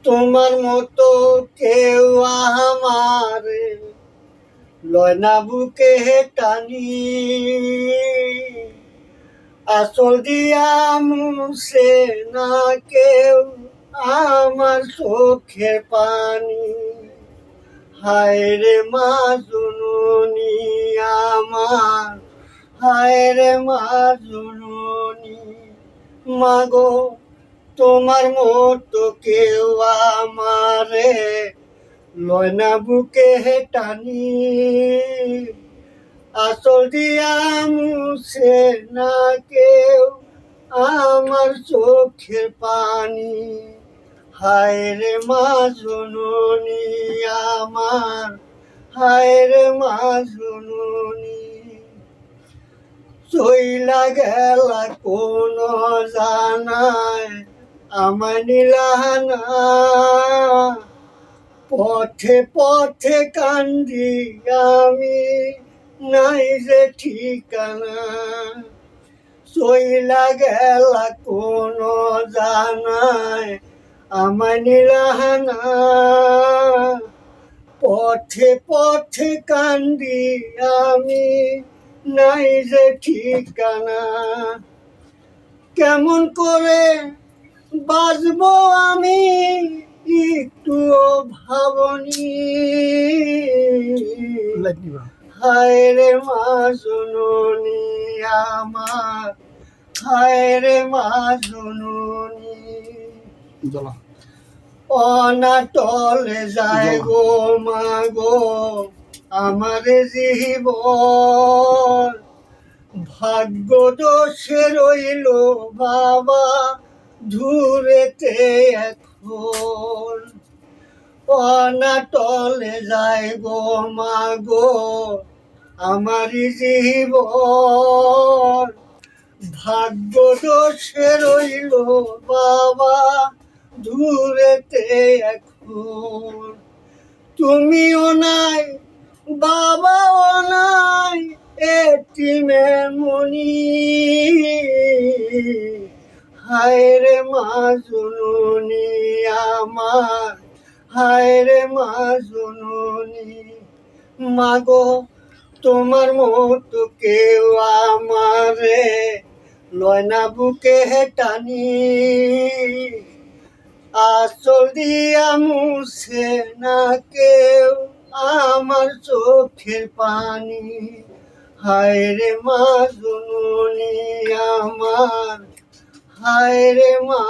তোমার মতো কেউ আমার লয় না বুকে টানি, আসল দিয়া মুছে না কেউ আমার চোখের পানি। হায় রে মা জননী আমার, হায় রে মা জননী। মাগো তোমার মতো কেউ আমারে লয় না বুকে টানি, আসল দিয়া মুছে না কেউ আমার চোখের পানি। হায় রে মা জননী আমার, হায় রে মা জননী। চইলা গেলা কোন জানায় আমায় নিলানা, পথে পথে কান্দি আমি নাই যে ঠিকানা। চইলা গেলা কোন জানায় আমায় নিলানা, পথে পথে কান্দি আমি নাই যে ঠিকানা। কেমন করে বাঁচবো আমি একটুও ভাবনি, হায় রে মা জননী আমার, হায় রে মা জননী। অনাটলে যায় গো মা গো আমার জীবন, ভাগ্য দোষে রইল বাবা ধুরেতে এখন। অনাটলে যায় গো মা গো আমার জীবন, ভাগ্য দোষে রইল বাবা দূরেতে এখন। তুমিও নাই বাবাও নাই এতিমের মনি, হায় রে মা জননী আমার, হায় রে মা জননী। মাগো তোমার মতো কেউ আমারে লয় না বুকে টানি, আসল দিয়া মুছে না কেউ আমার চোখের পানি। হায় রে মা জননী আমার, হায় রে মা।